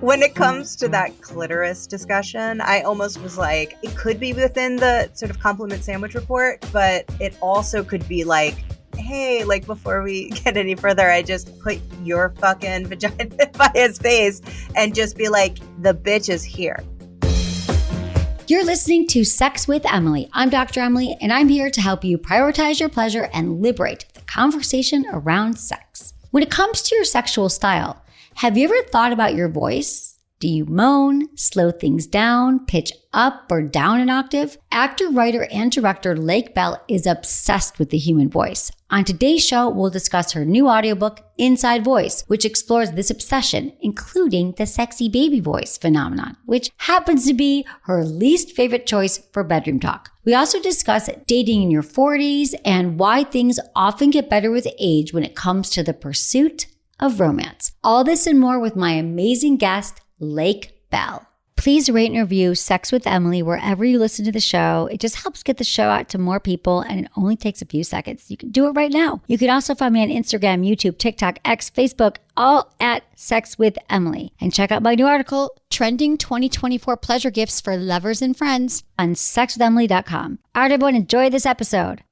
When it comes to that clitoris discussion, I almost was like, it could be within the sort of compliment sandwich report, but it also could be like, hey, like before we get any further, I just put your fucking vagina by his face and just be like, the bitch is here. You're listening to Sex with Emily. I'm Dr. Emily, and I'm here to help you prioritize your pleasure and liberate the conversation around sex. When it comes to your sexual style, have you ever thought about your voice? Do you moan, slow things down, pitch up or down an octave? Actor, writer, and director Lake Bell is obsessed with the human voice. On today's show, we'll discuss her new audiobook, Inside Voice, which explores this obsession, including the sexy baby voice phenomenon, which happens to be her least favorite choice for bedroom talk. We also discuss dating in your 40s and why things often get better with age when it comes to the pursuit of romance. All this and more with my amazing guest, Lake Bell. Please rate and review Sex with Emily wherever you listen to the show. It just helps get the show out to more people, and it only takes a few seconds. You can do it right now. You can also find me on Instagram, YouTube, TikTok, X, Facebook, all at Sex with Emily. And check out my new article, Trending 2024 Pleasure Gifts for Lovers and Friends, on sexwithemily.com. All right, everyone, enjoy this episode.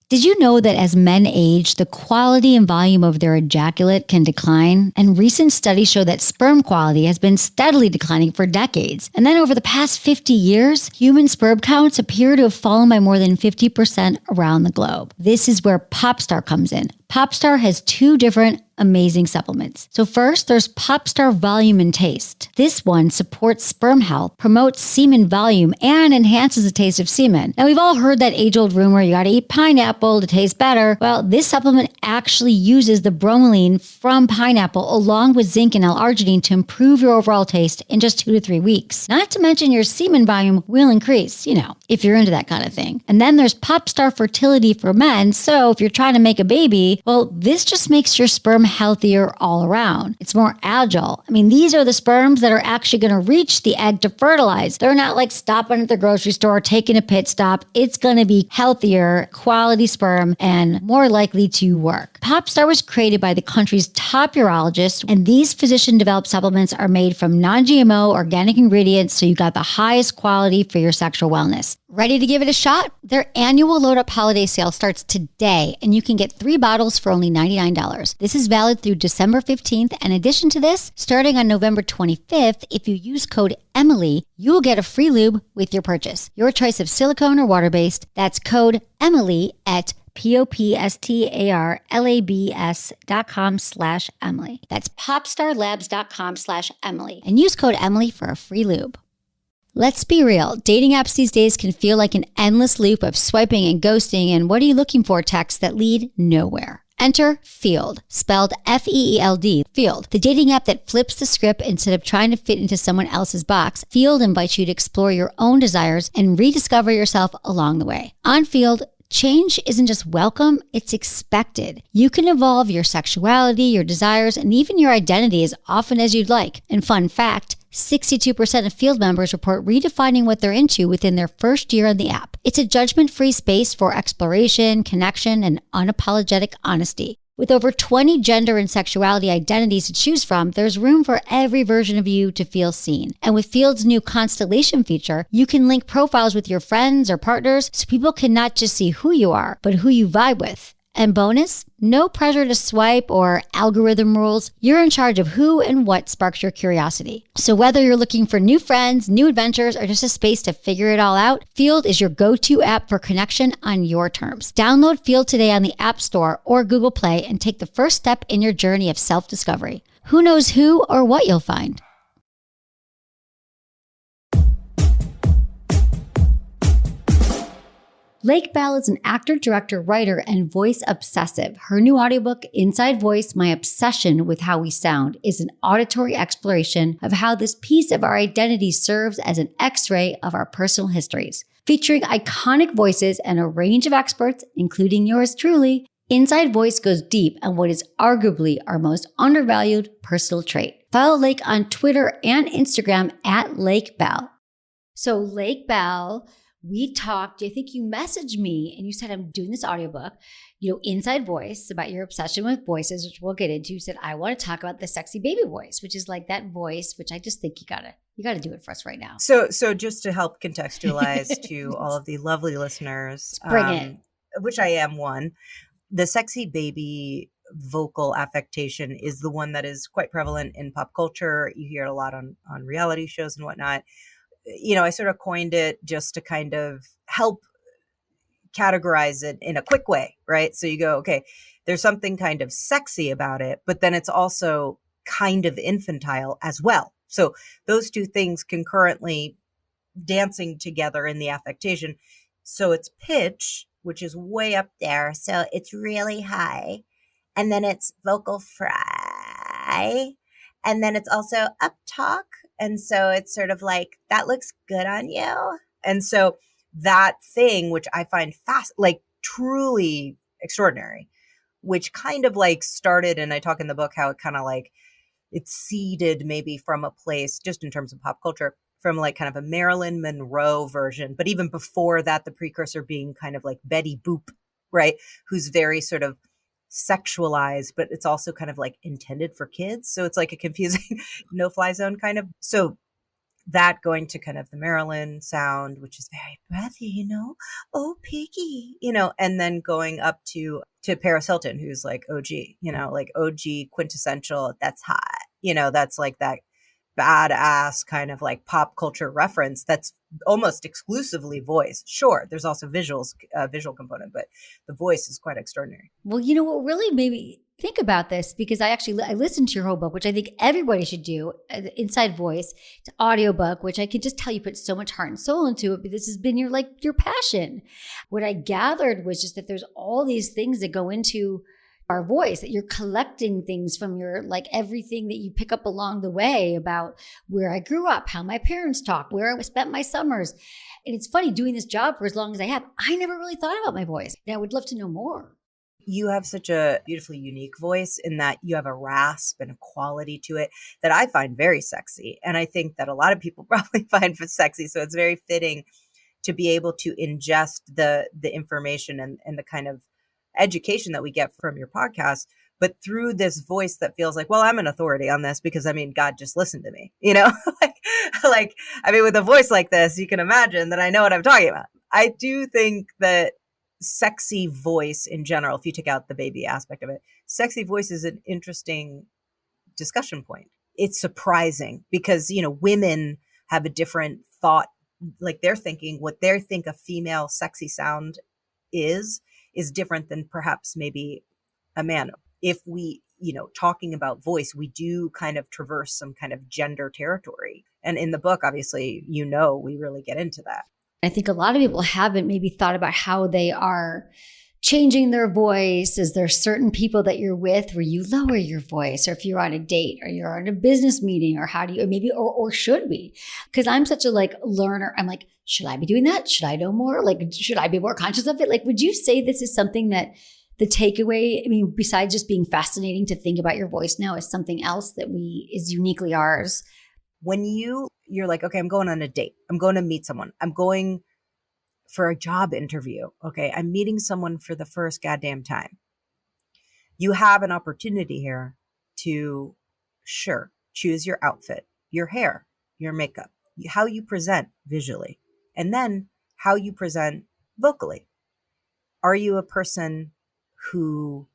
Did you know that as men age, the quality and volume of their ejaculate can decline? And recent studies show that sperm quality has been steadily declining for decades. And then over the past 50 years, human sperm counts appear to have fallen by more than 50% around the globe. This is where Popstar comes in. Popstar has two different amazing supplements. So first, there's Popstar Volume and Taste. This one supports sperm health, promotes semen volume, and enhances the taste of semen. Now, we've all heard that age-old rumor, you gotta eat pineapple to taste better. Well, this supplement actually uses the bromelain from pineapple along with zinc and L-arginine to improve your overall taste in just 2 to 3 weeks. Not to mention your semen volume will increase, if you're into that kind of thing. And then there's Popstar Fertility for Men. So if you're trying to make a baby, well, this just makes your sperm healthier all around. It's more agile. These are the sperms that are actually going to reach the egg to fertilize. They're not like stopping at the grocery store, taking a pit stop. It's going to be healthier, quality sperm, and more likely to work. Popstar was created by the country's top urologists, and these physician-developed supplements are made from non-GMO organic ingredients, so you got the highest quality for your sexual wellness. Ready to give it a shot? Their annual load-up holiday sale starts today, and you can get 3 bottles for only $99. This is valid through December 15th. In addition to this, starting on November 25th, if you use code Emily, you will get a free lube with your purchase. Your choice of silicone or water-based. That's code Emily at popstarlabs.com/Emily. That's popstarlabs.com/Emily. And use code Emily for a free lube. Let's be real. Dating apps these days can feel like an endless loop of swiping and ghosting and what are you looking for texts that lead nowhere. Enter Field, spelled F-E-E-L-D, Field, the dating app that flips the script instead of trying to fit into someone else's box. Field invites you to explore your own desires and rediscover yourself along the way. On Field, change isn't just welcome, it's expected. You can evolve your sexuality, your desires, and even your identity as often as you'd like. And fun fact, 62% of Field members report redefining what they're into within their first year on the app. It's a judgment-free space for exploration, connection, and unapologetic honesty. With over 20 gender and sexuality identities to choose from, there's room for every version of you to feel seen. And with Field's new Constellation feature, you can link profiles with your friends or partners so people can not just see who you are, but who you vibe with. And bonus, no pressure to swipe or algorithm rules. You're in charge of who and what sparks your curiosity. So whether you're looking for new friends, new adventures, or just a space to figure it all out, Field is your go-to app for connection on your terms. Download Field today on the App Store or Google Play and take the first step in your journey of self-discovery. Who knows who or what you'll find? Lake Bell is an actor, director, writer, and voice obsessive. Her new audiobook, Inside Voice, My Obsession with How We Sound, is an auditory exploration of how this piece of our identity serves as an X-ray of our personal histories. Featuring iconic voices and a range of experts, including yours truly, Inside Voice goes deep on what is arguably our most undervalued personal trait. Follow Lake on Twitter and Instagram at Lake Bell. So Lake Bell, we talked, I think you messaged me and you said, I'm doing this audiobook, inside voice about your obsession with voices, which we'll get into. You said, I want to talk about the sexy baby voice, which is like that voice, which I just think you gotta do it for us right now. So just to help contextualize to all of the lovely listeners, Bring it. which I am one, the sexy baby vocal affectation is the one that is quite prevalent in pop culture. You hear it a lot on reality shows and whatnot. I sort of coined it just to kind of help categorize it in a quick way, right? So you go, okay, there's something kind of sexy about it, but then it's also kind of infantile as well. So those two things concurrently dancing together in the affectation. So it's pitch, which is way up there. So it's really high. And then it's vocal fry. And then it's also up talk. And so it's sort of like, that looks good on you. And so that thing, which I find truly extraordinary, which kind of like started, and I talk in the book how it kind of like, it's seeded maybe from a place, just in terms of pop culture, from like kind of a Marilyn Monroe version. But even before that, the precursor being kind of like Betty Boop, right? Who's very sort of sexualized, but it's also kind of like intended for kids. So it's like a confusing no-fly zone kind of. So that going to kind of the Marilyn sound, which is very breathy, oh, piggy, and then going up to Paris Hilton, who's like OG, like OG quintessential, that's hot, that's like that badass kind of like pop culture reference that's almost exclusively voice. Sure, there's also visual component, but the voice is quite extraordinary. Well, what really made me think about this, because I listened to your whole book, which I think everybody should do, Inside Voice, it's an audiobook, which I can just tell you put so much heart and soul into it, but this has been your passion. What I gathered was just that there's all these things that go into our voice, that you're collecting things from everything that you pick up along the way about where I grew up, how my parents talked, where I spent my summers. And it's funny, doing this job for as long as I have, I never really thought about my voice. And I would love to know more. You have such a beautifully unique voice in that you have a rasp and a quality to it that I find very sexy. And I think that a lot of people probably find sexy. So it's very fitting to be able to ingest the information and the kind of education that we get from your podcast, but through this voice that feels like, well, I'm an authority on this because God just listened to me, with a voice like this, you can imagine that I know what I'm talking about. I do think that sexy voice in general, if you take out the baby aspect of it, sexy voice is an interesting discussion point. It's surprising because, women have a different thought, like they're thinking what they think a female sexy sound is different than perhaps maybe a man. If we, talking about voice, we do kind of traverse some kind of gender territory. And in the book, obviously, we really get into that. I think a lot of people haven't maybe thought about how they are changing their voice. Is there certain people that you're with where you lower your voice, or if you're on a date or you're on a business meeting, or how do you, maybe, or should be? Because I'm such a learner. I'm like, should I be doing that? Should I know more? Should I be more conscious of it? Would you say this is something that the takeaway, besides just being fascinating to think about your voice now, is something else that is uniquely ours? When you're like, okay, I'm going on a date. I'm going to meet someone. I'm going for a job interview. Okay, I'm meeting someone for the first goddamn time. You have an opportunity here to, choose your outfit, your hair, your makeup, how you present visually, and then how you present vocally. Are you a person who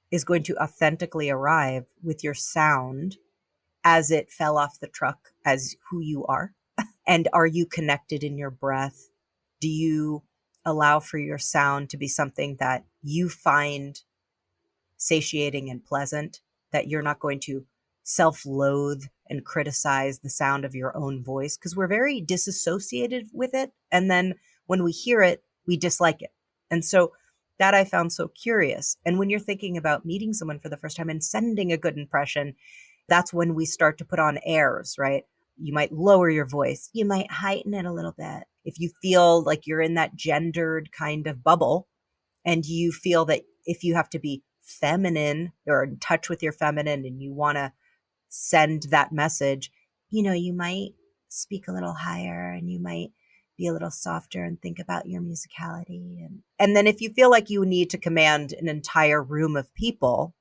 is going to authentically arrive with your sound as it fell off the truck as who you are? And are you connected in your breath? Do you allow for your sound to be something that you find satiating and pleasant, that you're not going to self-loathe and criticize the sound of your own voice? Because we're very disassociated with it. And then when we hear it, we dislike it. And so that I found so curious. And when you're thinking about meeting someone for the first time and sending a good impression, that's when we start to put on airs, right? You might lower your voice. You might heighten it a little bit. If you feel like you're in that gendered kind of bubble and you feel that if you have to be feminine or in touch with your feminine and you want to send that message, you might speak a little higher and you might be a little softer and think about your musicality. And then if you feel like you need to command an entire room of people,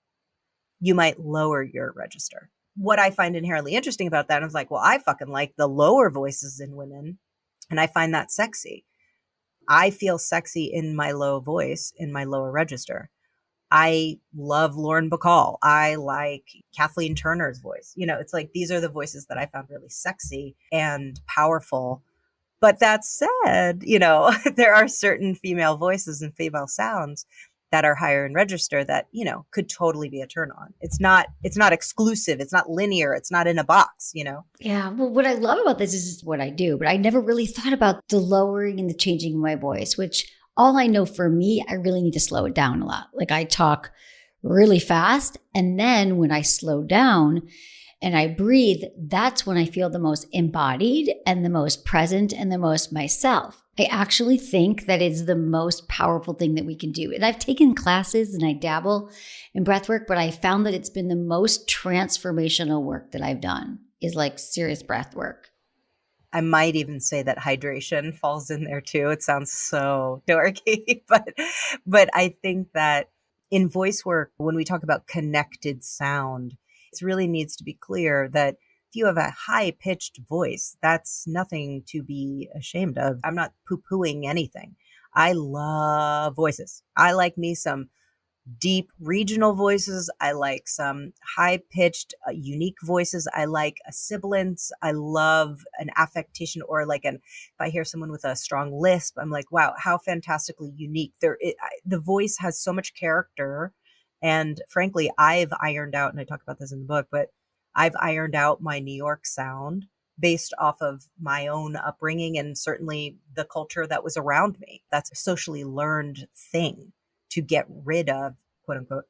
you might lower your register. What I find inherently interesting about that is like, well, I fucking like the lower voices in women, and I find that sexy. I feel sexy in my low voice, in my lower register. I love Lauren Bacall. I like Kathleen Turner's voice. It's like these are the voices that I found really sexy and powerful. But that said, there are certain female voices and female sounds that are higher in register that, could totally be a turn on. It's not exclusive. It's not linear. It's not in a box. Yeah. Well, what I love about this is what I do, but I never really thought about the lowering and the changing of my voice, which all I know for me, I really need to slow it down a lot. Like I talk really fast. And then when I slow down and I breathe, that's when I feel the most embodied and the most present and the most myself. I actually think that it's the most powerful thing that we can do. And I've taken classes and I dabble in breath work, but I found that it's been the most transformational work that I've done is like serious breath work. I might even say that hydration falls in there too. It sounds so dorky, but I think that in voice work, when we talk about connected sound, it really needs to be clear that if you have a high-pitched voice, that's nothing to be ashamed of. I'm not poo-pooing anything. I love voices. I like me some deep regional voices. I like some high-pitched, unique voices. I like a sibilance. I love an affectation or if I hear someone with a strong lisp, I'm like, wow, how fantastically unique. The voice has so much character. And frankly, I've ironed out, and I talk about this in the book, but I've ironed out my New York sound based off of my own upbringing and certainly the culture that was around me. That's a socially learned thing to get rid of, quote unquote,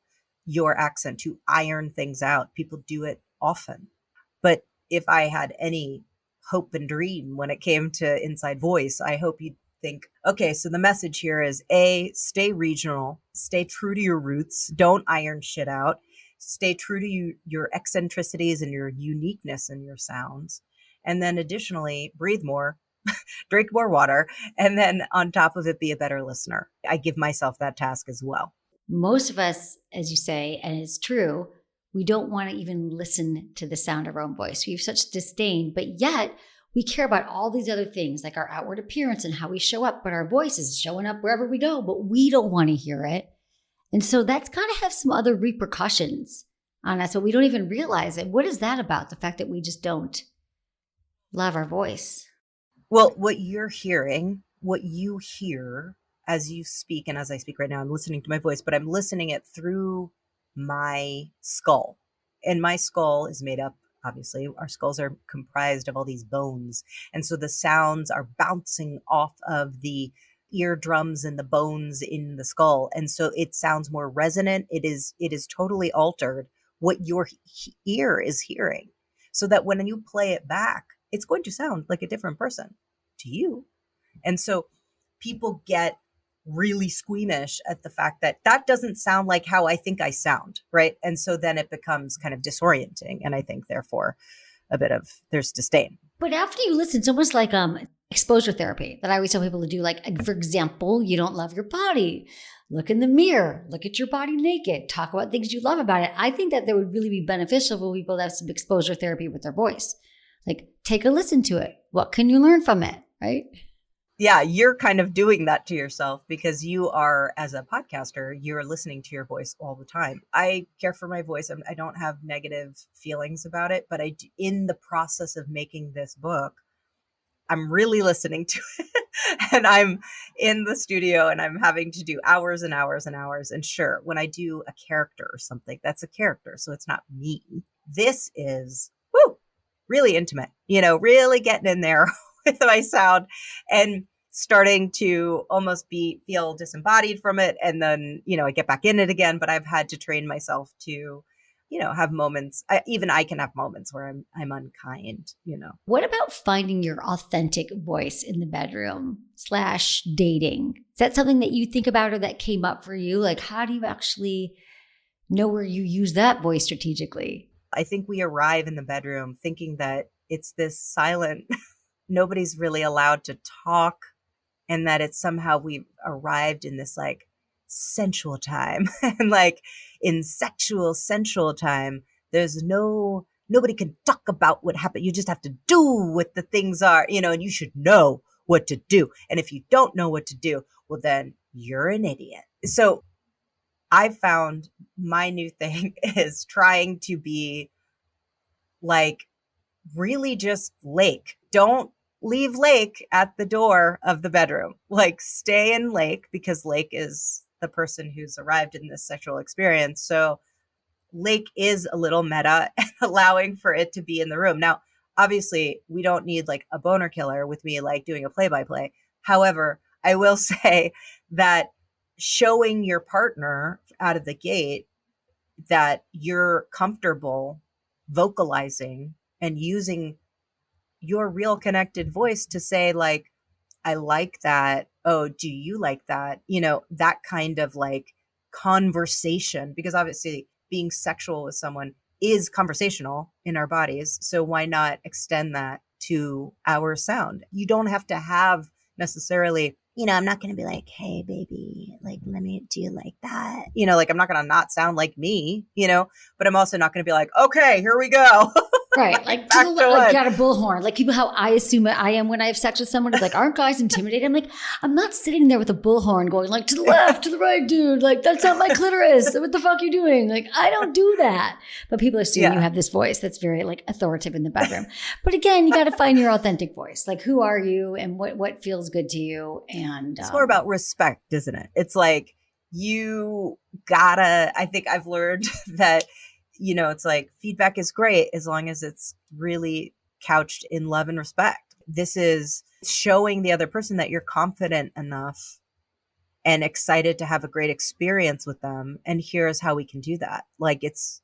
your accent, to iron things out. People do it often. But if I had any hope and dream when it came to inside voice, I hope you'd think, okay, so the message here is A, stay regional, stay true to your roots, don't iron shit out, stay true to your eccentricities and your uniqueness in your sounds. And then additionally, breathe more, drink more water, and then on top of it, be a better listener. I give myself that task as well. Most of us, as you say, and it's true, we don't want to even listen to the sound of our own voice. We have such disdain, but yet we care about all these other things like our outward appearance and how we show up, but our voice is showing up wherever we go, but we don't want to hear it. And so that's got to have some other repercussions on us, but we don't even realize it. What is that about? The fact that we just don't love our voice? Well, what you hear as you speak, and as I speak right now, I'm listening to my voice, but I'm listening it through my skull. And my skull is made up, obviously, our skulls are comprised of all these bones. And so the sounds are bouncing off of the eardrums and the bones in the skull. And so it sounds more resonant. It is totally altered what your ear is hearing. So that when you play it back, it's going to sound like a different person to you. And so people get really squeamish at the fact that that doesn't sound like how I think I sound, right? And so then it becomes kind of disorienting. And I think therefore there's disdain. But after you listen, it's almost like exposure therapy that I always tell people to do. Like, for example, you don't love your body. Look in the mirror, look at your body naked, talk about things you love about it. I think that would really be beneficial for people to have some exposure therapy with their voice. Like, take a listen to it. What can you learn from it, right? Yeah, you're kind of doing that to yourself because you are, as a podcaster, you're listening to your voice all the time. I care for my voice. I don't have negative feelings about it, but in the process of making this book, I'm really listening to it. And I'm in the studio and I'm having to do hours and hours and hours. And sure, when I do a character or something, that's a character. So it's not me. This is really intimate, really getting in there with my sound and starting to almost feel disembodied from it. And then, I get back in it again, but I've had to train myself to, have moments. I can have moments where I'm unkind, What about finding your authentic voice in the bedroom / dating? Is that something that you think about or that came up for you? Like, how do you actually know where you use that voice strategically? I think we arrive in the bedroom thinking that it's this silent nobody's really allowed to talk, and that it's somehow we've arrived in this like sensual time and like in sexual sensual time, there's nobody can talk about what happened. You just have to do what the things are, and you should know what to do. And if you don't know what to do, well, then you're an idiot. So I found my new thing is trying to be like really just Lake. Don't leave Lake at the door of the bedroom. Like stay in Lake because Lake is the person who's arrived in this sexual experience. So Lake is a little meta and allowing for it to be in the room. Now, obviously, we don't need like a boner killer with me like doing a play-by-play. However, I will say that showing your partner out of the gate that you're comfortable vocalizing and using your real connected voice to say like, I like that. Oh, do you like that? That kind of like conversation, because obviously being sexual with someone is conversational in our bodies. So why not extend that to our sound? You don't have to have necessarily, I'm not going to be like, hey, baby, like, do you like that? Like, I'm not going to not sound like me, but I'm also not going to be like, okay, here we go. Right. Like, to the left, like got a bullhorn. Like people, how I assume I am when I have sex with someone is like, aren't guys intimidated? I'm like, I'm not sitting there with a bullhorn going like to the left, to the right, dude. Like, that's not my clitoris. What the fuck are you doing? Like, I don't do that. But people assume you have this voice that's very like authoritative in the bedroom. But again, you got to find your authentic voice. Like, who are you and what feels good to you? And it's more about respect, isn't it? It's like, I think I've learned that it's like feedback is great as long as it's really couched in love and respect. This is showing the other person that you're confident enough and excited to have a great experience with them. And here's how we can do that. Like it's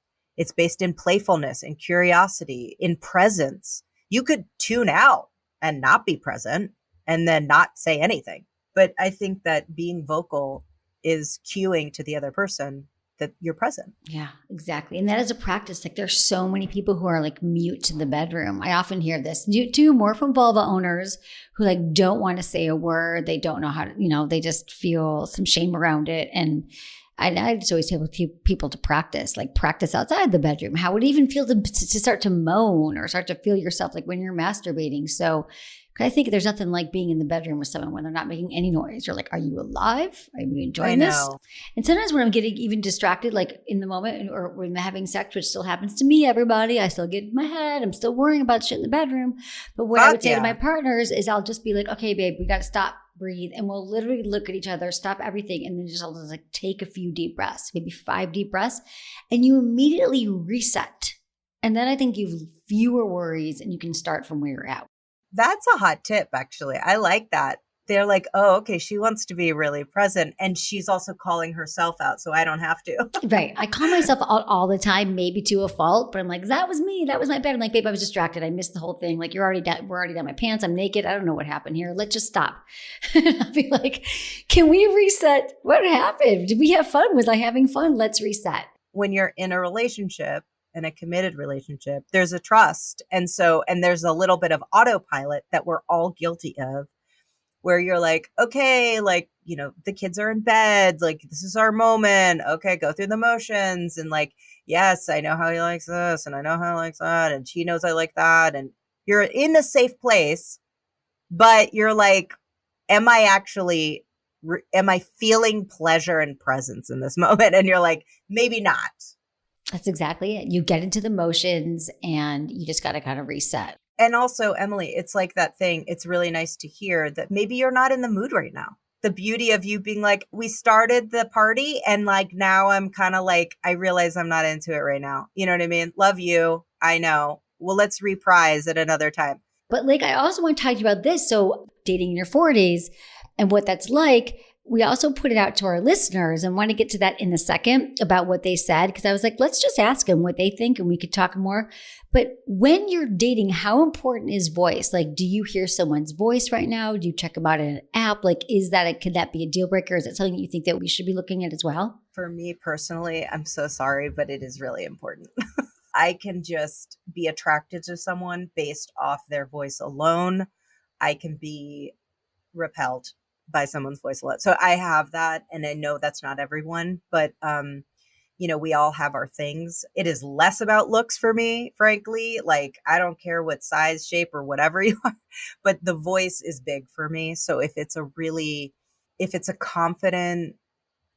based in playfulness and curiosity, in presence. You could tune out and not be present and then not say anything. But I think that being vocal is cueing to the other person that you're present. Yeah, exactly. And that is a practice. Like there's so many people who are like mute in the bedroom. I often hear this too, more from vulva owners who like don't want to say a word. They don't know how to, they just feel some shame around it. And I just always tell people to practice outside the bedroom. How would it even feel to start to moan or start to feel yourself like when you're masturbating? So I think there's nothing like being in the bedroom with someone when they're not making any noise. You're like, are you alive? Are you enjoying this? And sometimes when I'm getting even distracted, like in the moment or when I'm having sex, which still happens to me, everybody, I still get in my head. I'm still worrying about shit in the bedroom. But what I would say to my partners is I'll just be like, okay, babe, we got to stop, breathe. And we'll literally look at each other, stop everything. And then I'll just like take a few deep breaths, maybe 5 deep breaths. And you immediately reset. And then I think you've fewer worries and you can start from where you're at. That's a hot tip, actually. I like that. They're like, oh, okay, she wants to be really present. And she's also calling herself out, so I don't have to. Right. I call myself out all the time, maybe to a fault, but I'm like, that was me. That was my bed. I'm like, babe, I was distracted. I missed the whole thing. Like, we're already down my pants. I'm naked. I don't know what happened here. Let's just stop. I'll be like, can we reset? What happened? Did we have fun? Was I having fun? Let's reset. When you're in a relationship, in a committed relationship, there's a trust. And there's a little bit of autopilot that we're all guilty of, where you're like, okay, like, the kids are in bed, like, this is our moment. Okay, go through the motions. And like, yes, I know how he likes this and I know how he likes that. And she knows I like that. And you're in a safe place, but you're like, am I feeling pleasure and presence in this moment? And you're like, maybe not. That's exactly it. You get into the motions and you just got to kind of reset. And also, Emily, it's like that thing. It's really nice to hear that maybe you're not in the mood right now. The beauty of you being like, we started the party and like, now I'm kind of like, I realize I'm not into it right now. You know what I mean? Love you. I know. Well, let's reprise at another time. But like, I also want to talk to you about this. So dating in your 40s and what that's like. We also put it out to our listeners and want to get to that in a second about what they said. Because I was like, let's just ask them what they think and we could talk more. But when you're dating, how important is voice? Like, do you hear someone's voice right now? Do you check them out in an app? Like, could that be a deal breaker? Is it something that you think that we should be looking at as well? For me personally, I'm so sorry, but it is really important. I can just be attracted to someone based off their voice alone. I can be repelled by someone's voice a lot. So I have that, and I know that's not everyone, but we all have our things. It is less about looks for me, frankly. Like, I don't care what size, shape, or whatever you are, but the voice is big for me. So if it's a confident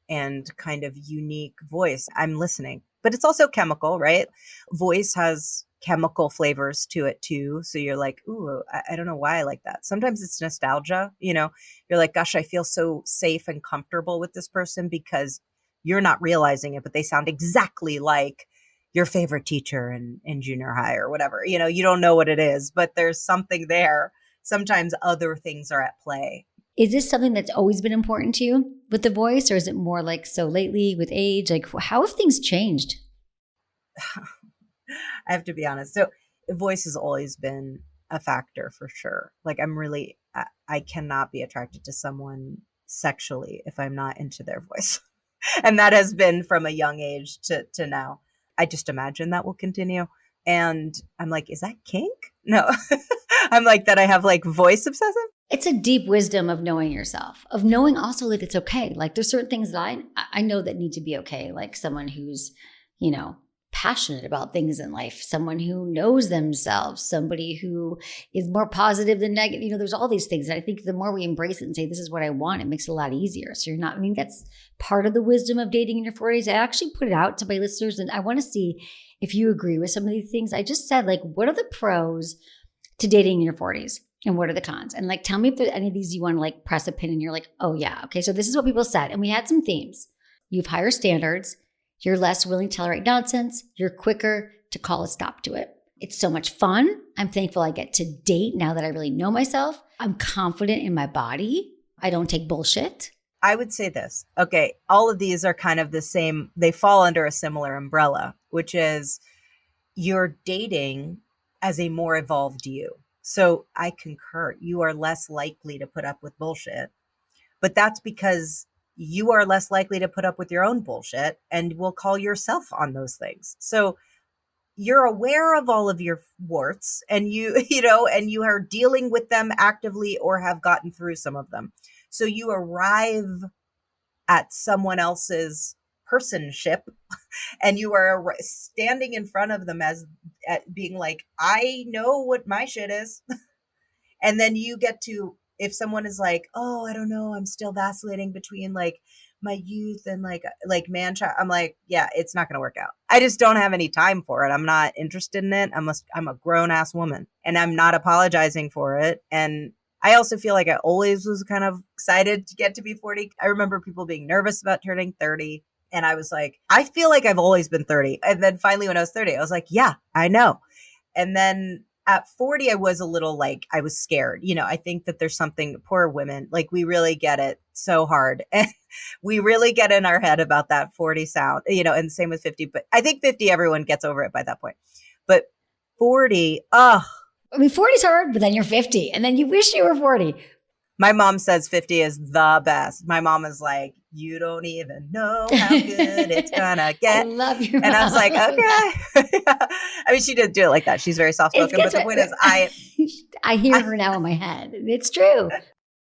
and kind of unique voice, I'm listening. But it's also chemical, right? Voice has chemical flavors to it too. So you're like, ooh, I don't know why I like that. Sometimes it's nostalgia. You're like, gosh, I feel so safe and comfortable with this person because you're not realizing it, but they sound exactly like your favorite teacher in junior high or whatever. You don't know what it is, but there's something there. Sometimes other things are at play. Is this something that's always been important to you with the voice, or is it more like so lately with age? Like, how have things changed? I have to be honest. So voice has always been a factor for sure. Like, I cannot be attracted to someone sexually if I'm not into their voice. And that has been from a young age to now. I just imagine that will continue. And I'm like, is that kink? No. I'm like that I have like voice obsessive. It's a deep wisdom of knowing yourself, of knowing also that it's okay. Like, there's certain things that I know that need to be okay. Like someone who's, passionate about things in life, someone who knows themselves, somebody who is more positive than negative. There's all these things. And I think the more we embrace it and say, this is what I want, it makes it a lot easier. So that's part of the wisdom of dating in your 40s. I actually put it out to my listeners, and I want to see if you agree with some of these things. I just said, like, what are the pros to dating in your 40s? And what are the cons? And like, tell me if there's any of these you want to like press a pin and you're like, oh yeah, okay. So this is what people said. And we had some themes. You have higher standards. You're less willing to tolerate nonsense. You're quicker to call a stop to it. It's so much fun. I'm thankful I get to date now that I really know myself. I'm confident in my body. I don't take bullshit. I would say this. Okay, all of these are kind of the same. They fall under a similar umbrella, which is you're dating as a more evolved you. So I concur. You are less likely to put up with bullshit, but that's because you are less likely to put up with your own bullshit and will call yourself on those things. So you're aware of all of your warts, and and you are dealing with them actively or have gotten through some of them. So you arrive at someone else's personship and you are standing in front of them as being like, I know what my shit is. And then you get to, if someone is like, oh, I don't know, I'm still vacillating between like my youth and like man child, I'm like, yeah, it's not going to work out. I just don't have any time for it. I'm not interested in it. I'm a grown ass woman, and I'm not apologizing for it. And I also feel like I always was kind of excited to get to be 40. I remember people being nervous about turning 30. And I was like, I feel like I've always been 30. And then finally when I was 30, I was like, yeah, I know. And then at 40, I was a little like, I was scared. I think that there's something, poor women, like we really get it so hard. And we really get in our head about that 40 sound, and same with 50. But I think 50, everyone gets over it by that point. But 40, 40 is hard, but then you're 50 and then you wish you were 40. My mom says 50 is the best. My mom is like, you don't even know how good it's gonna get. I love your And mom. I was like, okay. I mean, she didn't do it like that. She's very soft-spoken. But the point is, I hear her now in my head. It's true.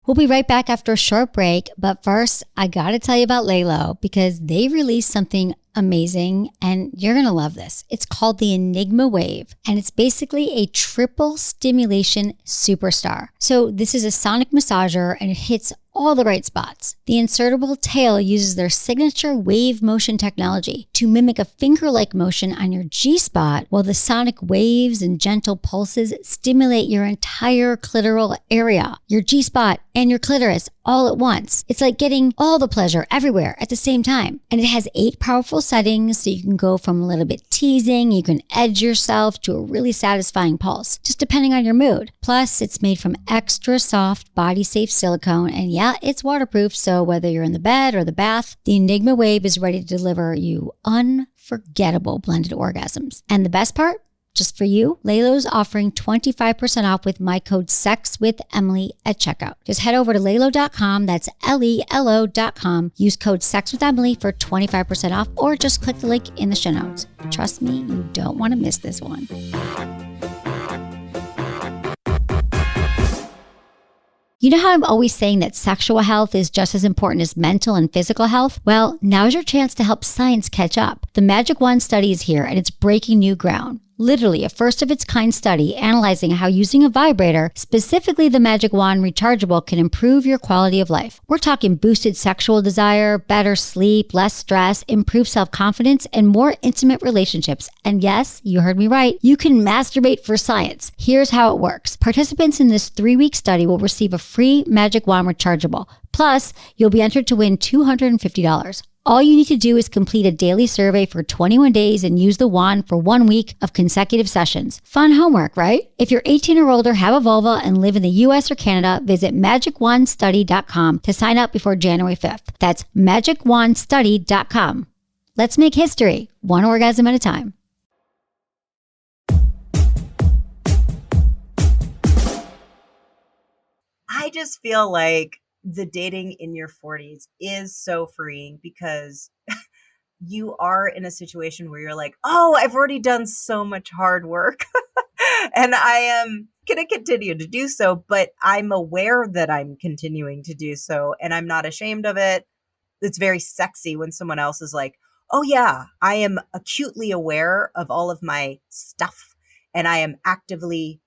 We'll be right back after a short break. But first, I got to tell you about Laylo, because they released something amazing and you're going to love this. It's called the Enigma Wave, and it's basically a triple stimulation superstar. So this is a sonic massager and it hits all the right spots. The insertable tail uses their signature wave motion technology to mimic a finger-like motion on your G-spot, while the sonic waves and gentle pulses stimulate your entire clitoral area, your G-spot and your clitoris all at once. It's like getting all the pleasure everywhere at the same time. And it has 8 powerful settings, so you can go from a little bit teasing, you can edge yourself, to a really satisfying pulse, just depending on your mood. Plus, it's made from extra soft, body-safe silicone, and yeah, it's waterproof, so whether you're in the bed or the bath, the Enigma Wave is ready to deliver you unforgettable blended orgasms. And the best part? Just for you, Laylo's offering 25% off with my code SEXWITHEMILY at checkout. Just head over to Laylo.com, that's LELO.com. Use code SEXWITHEMILY for 25% off, or just click the link in the show notes. Trust me, you don't want to miss this one. You know how I'm always saying that sexual health is just as important as mental and physical health? Well, now's your chance to help science catch up. The Magic Wand study is here and it's breaking new ground. Literally a first of its kind study analyzing how using a vibrator, specifically the Magic Wand rechargeable, can improve your quality of life. We're talking boosted sexual desire, better sleep, less stress, improved self-confidence, and more intimate relationships. And yes, you heard me right, you can masturbate for science. Here's how it works. Participants in this 3-week study will receive a free Magic Wand rechargeable. Plus, you'll be entered to win $250. All you need to do is complete a daily survey for 21 days and use the wand for 1 week of consecutive sessions. Fun homework, right? If you're 18 or older, have a vulva, and live in the US or Canada, visit magicwandstudy.com to sign up before January 5th. That's magicwandstudy.com. Let's make history, one orgasm at a time. I just feel like the dating in your 40s is so freeing because you are in a situation where you're like, oh, I've already done so much hard work and I am going to continue to do so, but I'm aware that I'm continuing to do so and I'm not ashamed of it. It's very sexy when someone else is like, oh yeah, I am acutely aware of all of my stuff and I am actively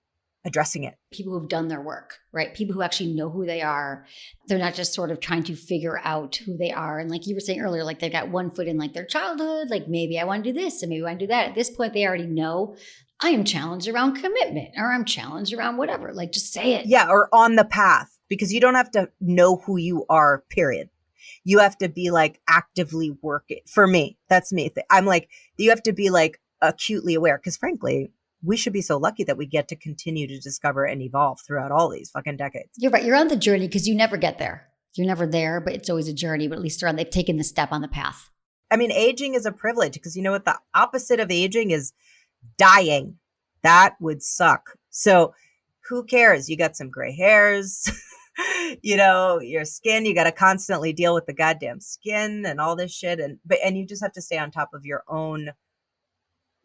addressing it. People who've done their work, right? People who actually know who they are. They're not just sort of trying to figure out who they are. And like you were saying earlier, like they've got one foot in like their childhood, like maybe I want to do this and maybe I want to do that. At this point, they already know I am challenged around commitment or I'm challenged around whatever. Like just say it. Yeah, or on the path, because you don't have to know who you are, period. You have to be like actively working. For me, that's me. I'm like, you have to be like acutely aware because frankly, we should be so lucky that we get to continue to discover and evolve throughout all these fucking decades. You're right. You're on the journey because you never get there. You're never there, but it's always a journey. But at least they've taken the step on the path. I mean, aging is a privilege because you know what? The opposite of aging is dying. That would suck. So who cares? You got some gray hairs, you know, your skin, you got to constantly deal with the goddamn skin and all this shit. And you just have to stay on top of your own,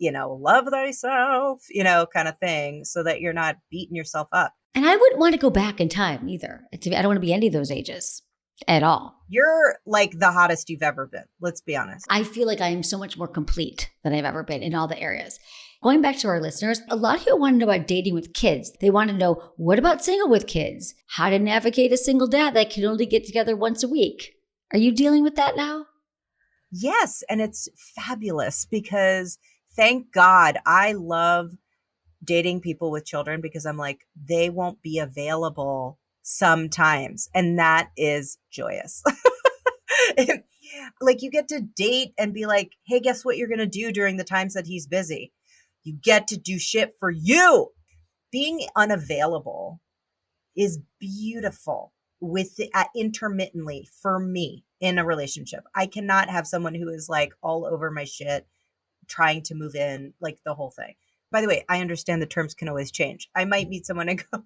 you know, love thyself, you know, kind of thing so that you're not beating yourself up. And I wouldn't want to go back in time either. I don't want to be any of those ages at all. You're like the hottest you've ever been. Let's be honest. I feel like I am so much more complete than I've ever been in all the areas. Going back to our listeners, a lot of you want to know about dating with kids. They want to know, what about single with kids? How to navigate a single dad that can only get together once a week. Are you dealing with that now? Yes. And it's fabulous because thank God I love dating people with children because I'm like, they won't be available sometimes. And that is joyous. Like you get to date and be like, hey, guess what you're going to do during the times that he's busy? You get to do shit for you. Being unavailable is beautiful with intermittently for me in a relationship. I cannot have someone who is like all over my shit, trying to move in, like the whole thing. By the way, I understand the terms can always change. I might meet someone and go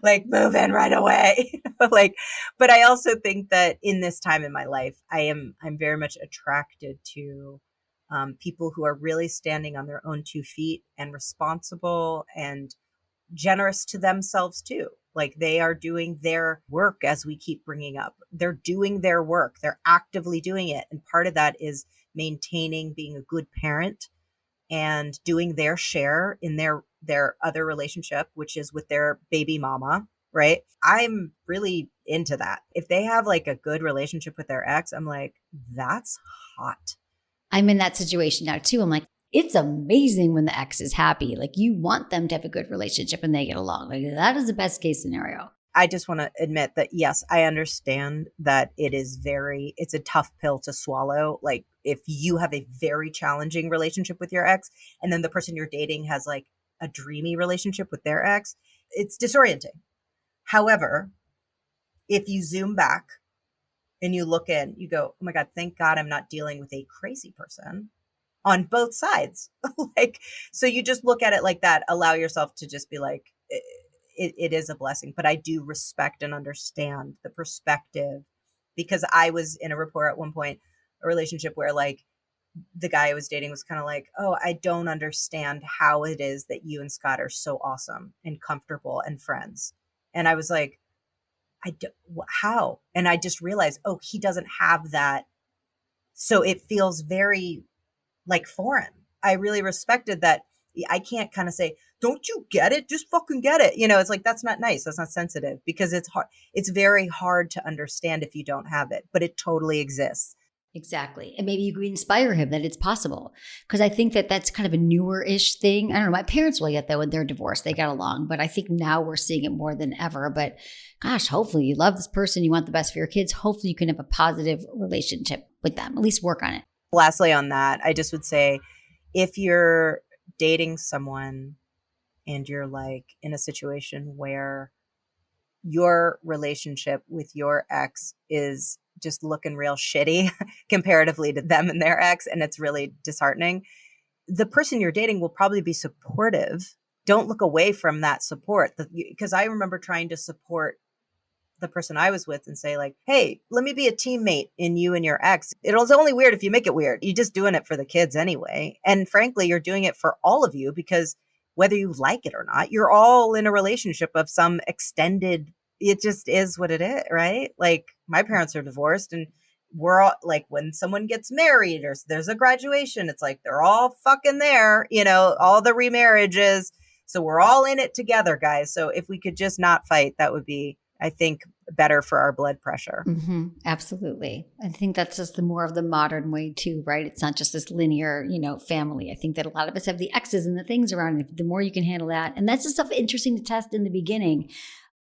like move in right away. Like, but I also think that in this time in my life, I'm very much attracted to people who are really standing on their own 2 feet and responsible and generous to themselves too. Like they are doing their work, as we keep bringing up. They're doing their work. They're actively doing it. And part of that is maintaining being a good parent and doing their share in their other relationship, which is with their baby mama, right? I'm really into that. If they have like a good relationship with their ex, I'm like, that's hot. I'm in that situation now too. I'm like, it's amazing when the ex is happy. Like you want them to have a good relationship and they get along. Like that is the best case scenario. I just want to admit that, yes, I understand that it's a tough pill to swallow. Like if you have a very challenging relationship with your ex and then the person you're dating has like a dreamy relationship with their ex, it's disorienting. However, if you zoom back and you look in, you go, oh my God, thank God I'm not dealing with a crazy person on both sides. Like, so you just look at it like that, allow yourself to just be like, it is a blessing, but I do respect and understand the perspective because I was in a rapport at one point, a relationship where like the guy I was dating was kind of like, oh, I don't understand how it is that you and Scott are so awesome and comfortable and friends. And I was like, how? And I just realized, oh, he doesn't have that. So it feels very like foreign. I really respected that. I can't kind of say, don't you get it? Just fucking get it. It's like, that's not nice. That's not sensitive, because it's hard. It's very hard to understand if you don't have it, but it totally exists. Exactly. And maybe you could inspire him that it's possible. Because I think that that's kind of a newer-ish thing. I don't know. My parents will get that when they're divorced. They got along. But I think now we're seeing it more than ever. But gosh, hopefully you love this person. You want the best for your kids. Hopefully you can have a positive relationship with them. At least work on it. Lastly, on that, I just would say, if you're dating someone and you're like in a situation where your relationship with your ex is just looking real shitty comparatively to them and their ex, and it's really disheartening, the person you're dating will probably be supportive. Don't look away from that support, because I remember trying to support the person I was with and say like, hey, let me be a teammate in you and your ex. It's only weird if you make it weird. You're just doing it for the kids anyway. And frankly, you're doing it for all of you, because whether you like it or not, you're all in a relationship of some extended, it just is what it is, right? Like, my parents are divorced, and we're all like, when someone gets married or there's a graduation, it's like they're all fucking there, all the remarriages. So we're all in it together, guys. So if we could just not fight, that would be, I think, better for our blood pressure. Mm-hmm. Absolutely. I think that's just the more of the modern way too, right? It's not just this linear, family. I think that a lot of us have the exes and the things around it. The more you can handle that. And that's the stuff interesting to test in the beginning.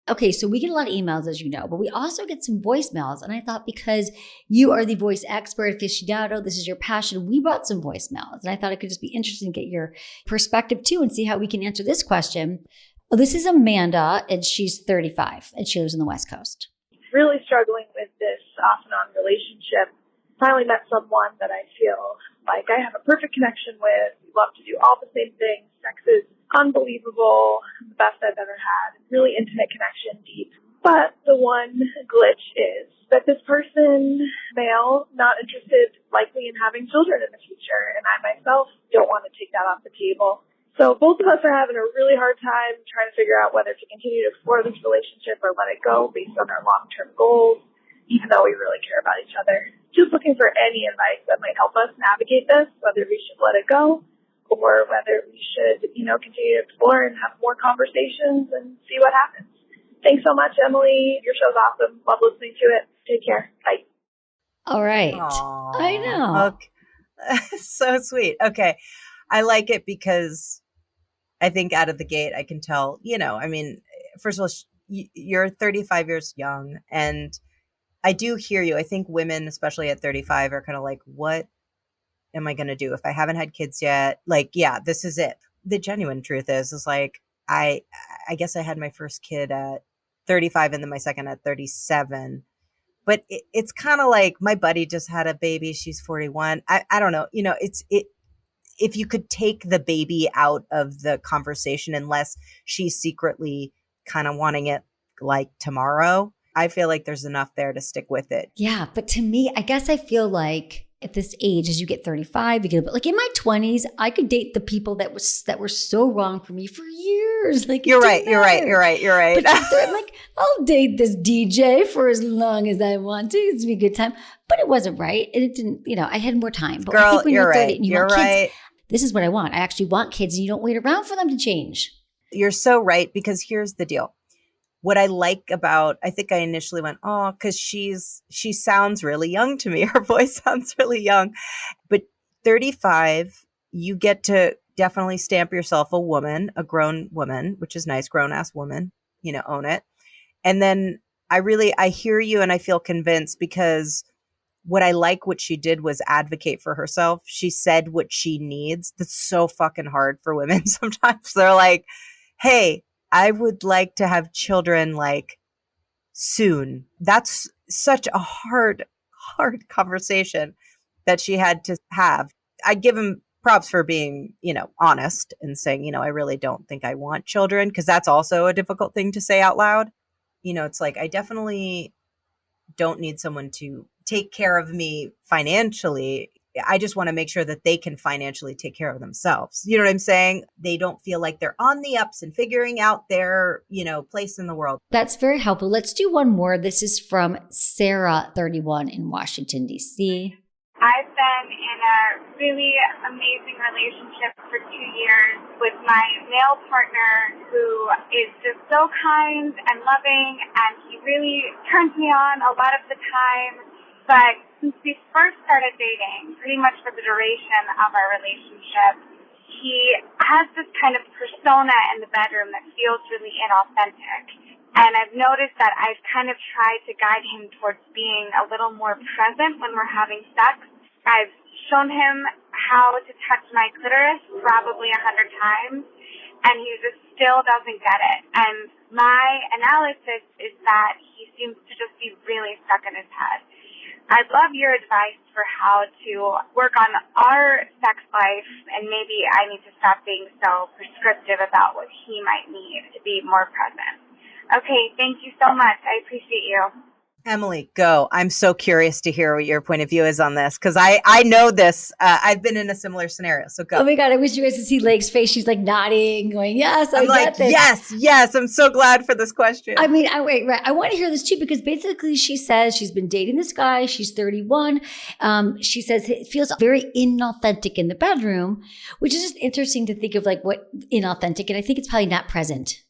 Okay, so we get a lot of emails, as you know, but we also get some voicemails. And I thought, because you are the voice expert aficionado, this is your passion, we brought some voicemails. And I thought it could just be interesting to get your perspective too and see how we can answer this question. Well, this is Amanda, and she's 35, and she lives on the West Coast. Really struggling with this off and on relationship. Finally met someone that I feel like I have a perfect connection with. We love to do all the same things. Sex is unbelievable, the best I've ever had. Really intimate connection, deep. But the one glitch is that this person, male, not interested likely in having children in the future, and I myself don't want to take that off the table. So both of us are having a really hard time trying to figure out whether to continue to explore this relationship or let it go based on our long-term goals, even though we really care about each other. Just looking for any advice that might help us navigate this, whether we should let it go or whether we should, continue to explore and have more conversations and see what happens. Thanks so much, Emily. Your show's awesome. Love listening to it. Take care. Bye. All right. Aww. I know. Okay. So sweet. Okay. I like it because I think out of the gate, I can tell, first of all, you're 35 years young, and I do hear you. I think women, especially at 35, are kind of like, what am I going to do if I haven't had kids yet? Like, yeah, this is it. The genuine truth is like, I guess I had my first kid at 35 and then my second at 37. But it's kind of like my buddy just had a baby. She's 41. I don't know. If you could take the baby out of the conversation, unless she's secretly kind of wanting it like tomorrow, I feel like there's enough there to stick with it. Yeah. But to me, I guess I feel like at this age, as you get 35, you get a bit like in my 20s, I could date the people that were so wrong for me for years. Like, you're right. But I'm like, I'll date this DJ for as long as I want to. It's be a good time. But it wasn't right. And it didn't, I had more time. But girl, I think when you're 30 right. and you You're want right. kids, this is what I want. I actually want kids, and you don't wait around for them to change. You're so right, because here's the deal. What I like about, I think I initially went, oh, because she sounds really young to me. Her voice sounds really young. But 35, you get to definitely stamp yourself a woman, a grown woman, which is nice, grown ass woman, own it. And then I hear you, and I feel convinced, because what I like what she did was advocate for herself. She said what she needs. That's so fucking hard for women. Sometimes they're like, hey, I would like to have children like soon. That's such a hard conversation that she had to have. I give him props for being, honest and saying, I really don't think I want children, because that's also a difficult thing to say out loud. It's like, I definitely don't need someone to take care of me financially. I just want to make sure that they can financially take care of themselves. You know what I'm saying? They don't feel like they're on the ups and figuring out their, place in the world. That's very helpful. Let's do one more. This is from Sarah, 31 in Washington, D.C. I've been in a really amazing relationship for 2 years with my male partner who is just so kind and loving, and he really turns me on a lot of the time. But since we first started dating, pretty much for the duration of our relationship, he has this kind of persona in the bedroom that feels really inauthentic. And I've noticed that I've kind of tried to guide him towards being a little more present when we're having sex. I've shown him how to touch my clitoris probably 100 times, and he just still doesn't get it. And my analysis is that he seems to just be really stuck in his head. I'd love your advice for how to work on our sex life, and maybe I need to stop being so prescriptive about what he might need to be more present. Okay, thank you so much. I appreciate you. Emily, go. I'm so curious to hear what your point of view is on this, because I know this. I've been in a similar scenario, so go. Oh my God, I wish you guys could see Lake's face. She's like nodding, going, yes, I get this. Yes. I'm so glad for this question. I mean, I want to hear this too, because basically she says she's been dating this guy. She's 31. She says it feels very inauthentic in the bedroom, which is just interesting to think of, like, what inauthentic. And I think it's probably not present.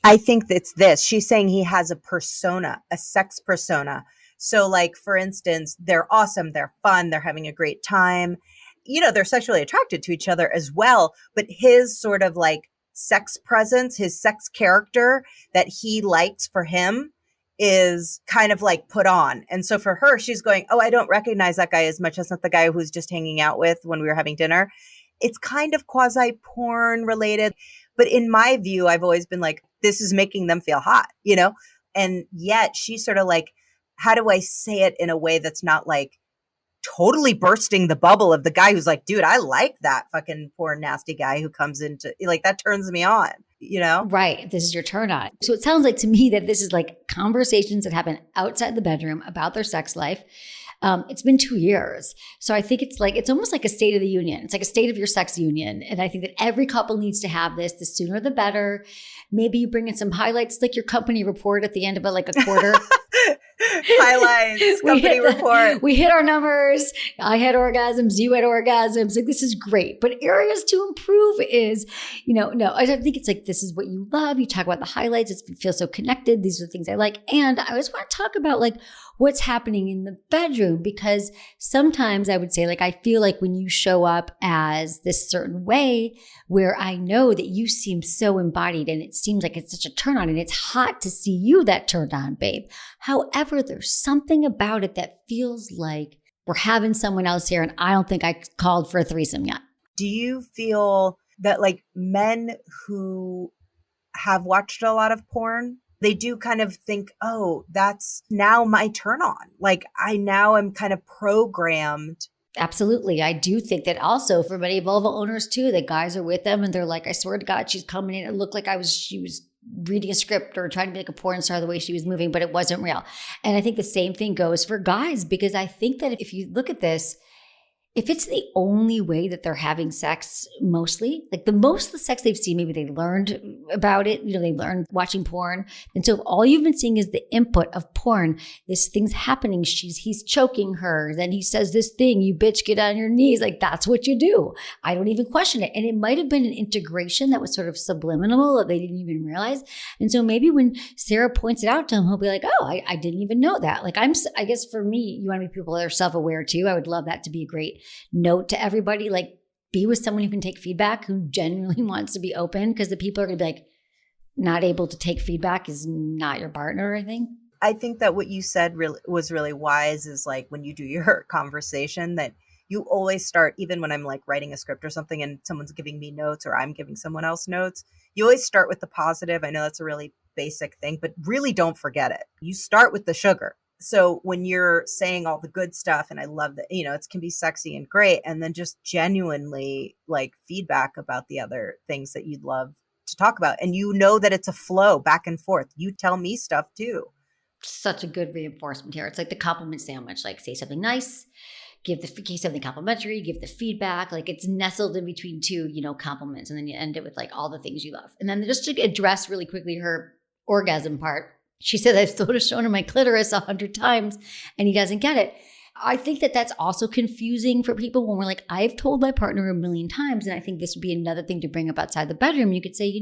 I think it's this. She's saying he has a persona, a sex persona. So, like, for instance, they're awesome, they're fun, they're having a great time. They're sexually attracted to each other as well. But his sort of like sex presence, his sex character that he likes for him is kind of like put on. And so for her, she's going, oh, I don't recognize that guy as much as not the guy who's just hanging out with when we were having dinner. It's kind of quasi porn related. But in my view, I've always been like, this is making them feel hot, And yet she's sort of like, how do I say it in a way that's not like totally bursting the bubble of the guy who's like, dude, I like that fucking poor nasty guy who comes into, like, that turns me on, Right. This is your turn on. So it sounds like to me that this is like conversations that happen outside the bedroom about their sex life. It's been 2 years. So I think it's almost like a state of the union. It's like a state of your sex union. And I think that every couple needs to have this. The sooner the better. Maybe you bring in some highlights, like your company report at the end of a quarter. Highlights, company report. We hit our numbers. I had orgasms. You had orgasms. Like, this is great. But areas to improve is, no, I don't think it's like, this is what you love. You talk about the highlights. It feels so connected. These are the things I like. And I always want to talk about like what's happening in the bedroom, because sometimes I would say, like, I feel like when you show up as this certain way where I know that you seem so embodied and it seems like it's such a turn on and it's hot to see you that turned on, babe. However, there's something about it that feels like we're having someone else here, and I don't think I called for a threesome yet. Do you feel that, like, men who have watched a lot of porn, they do kind of think, oh, that's now my turn on. Like, I now am kind of programmed. Absolutely. I do think that also for many vulva owners too, that guys are with them and they're like, I swear to God, she's coming in. It looked like she was reading a script or trying to be like a porn star the way she was moving, but it wasn't real. And I think the same thing goes for guys, because I think that if you look at this, if it's the only way that they're having sex, mostly, like the most of the sex they've seen, maybe they learned about it, they learned watching porn. And so if all you've been seeing is the input of porn, this thing's happening, he's choking her, then he says this thing, you bitch, get on your knees. Like, that's what you do. I don't even question it. And it might have been an integration that was sort of subliminal that they didn't even realize. And so maybe when Sarah points it out to him, he'll be like, oh, I didn't even know that. Like, I guess for me, you want to be people that are self-aware too. I would love that to be a great note to everybody. Like, be with someone who can take feedback, who genuinely wants to be open, because the people are going to be like, not able to take feedback is not your partner, I think. I think that what you said was really wise, is like, when you do your conversation, that you always start, even when I'm like writing a script or something and someone's giving me notes or I'm giving someone else notes, you always start with the positive. I know that's a really basic thing, but really don't forget it. You start with the sugar. So when you're saying all the good stuff, and I love that, it can be sexy and great, and then just genuinely like feedback about the other things that you'd love to talk about. And that it's a flow back and forth. You tell me stuff too. Such a good reinforcement here. It's like the compliment sandwich, like say something nice, give something complimentary, give the feedback. Like it's nestled in between two, compliments. And then you end it with like all the things you love. And then just to address really quickly her orgasm part, she said, I've shown him my clitoris 100 times and he doesn't get it. I think that that's also confusing for people when we're like, I've told my partner 1,000,000 times. And I think this would be another thing to bring up outside the bedroom. You could say,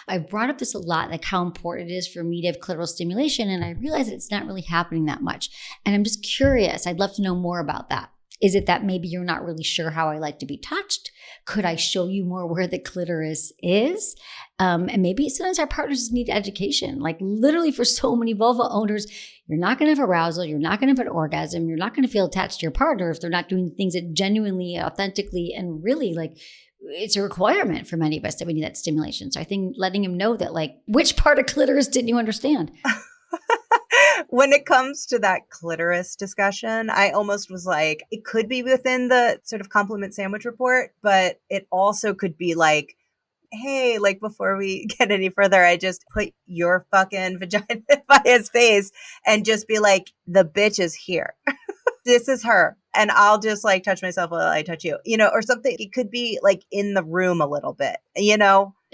I've brought up this a lot, like how important it is for me to have clitoral stimulation. And I realize that it's not really happening that much. And I'm just curious. I'd love to know more about that. Is it that maybe you're not really sure how I like to be touched? Could I show you more where the clitoris is? And maybe sometimes our partners just need education. Like literally for so many vulva owners, you're not going to have arousal. You're not going to have an orgasm. You're not going to feel attached to your partner if they're not doing things that genuinely, authentically, and really like it's a requirement for many of us that we need that stimulation. So I think letting him know that like, which part of clitoris didn't you understand? When it comes to that clitoris discussion, I almost was like, it could be within the sort of compliment sandwich report, but it also could be like, hey, like before we get any further, I just put your fucking vagina by his face and just be like, the bitch is here. This is her. And I'll just like touch myself while I touch you, or something. It could be like in the room a little bit,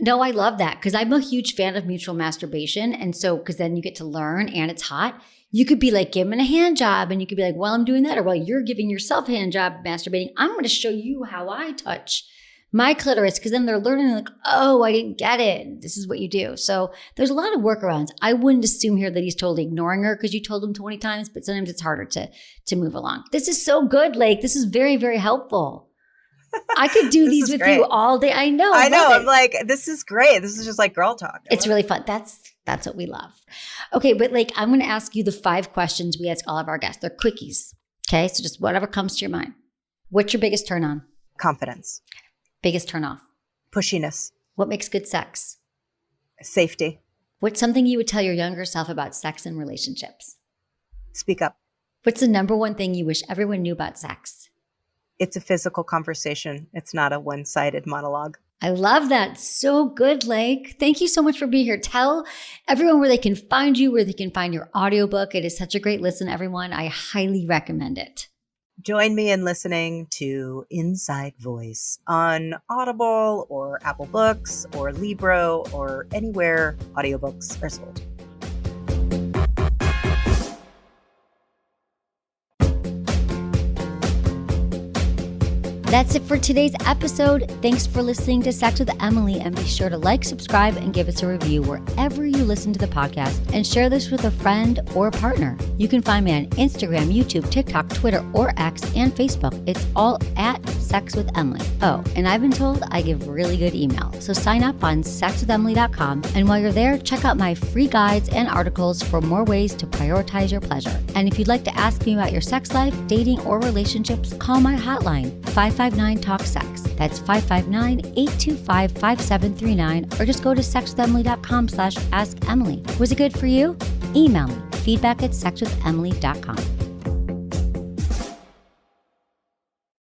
No, I love that because I'm a huge fan of mutual masturbation. And so, because then you get to learn and it's hot. You could be like, give him a hand job. And you could be like, while I'm doing that, or while you're giving yourself a hand job masturbating, I'm going to show you how I touch my clitoris. Because then they're learning like, oh, I didn't get it. This is what you do. So there's a lot of workarounds. I wouldn't assume here that he's totally ignoring her because you told him 20 times, but sometimes it's harder to move along. This is so good, Lake. This is very, very helpful. I could do these with you all day. I know. I'm like, this is great. This is just like girl talk. It's really fun. That's what we love. Okay, but like I'm going to ask you the 5 questions we ask all of our guests. They're quickies. Okay, so just whatever comes to your mind. What's your biggest turn on? Confidence. Biggest turn off? Pushiness. What makes good sex? Safety. What's something you would tell your younger self about sex and relationships? Speak up. What's the number one thing you wish everyone knew about sex? It's a physical conversation. It's not a one-sided monologue. I love that. So good, Lake. Thank you so much for being here. Tell everyone where they can find you, where they can find your audiobook. It is such a great listen, everyone. I highly recommend it. Join me in listening to Inside Voice on Audible or Apple Books or Libro or anywhere audiobooks are sold. That's it for today's episode. Thanks for listening to Sex with Emily, and be sure to like, subscribe, and give us a review wherever you listen to the podcast, and share this with a friend or partner. You can find me on Instagram, YouTube, TikTok, Twitter, or X, and Facebook. It's all at Sex with Emily. Oh, and I've been told I give really good email, so sign up on sexwithemily.com, and while you're there, check out my free guides and articles for more ways to prioritize your pleasure. And if you'd like to ask me about your sex life, dating, or relationships, call my hotline, 559-TALK-SEX. That's 559-825-5739, or just go to sexwithemily.com/askemily. Was it good for you? Email me, feedback@sexwithemily.com.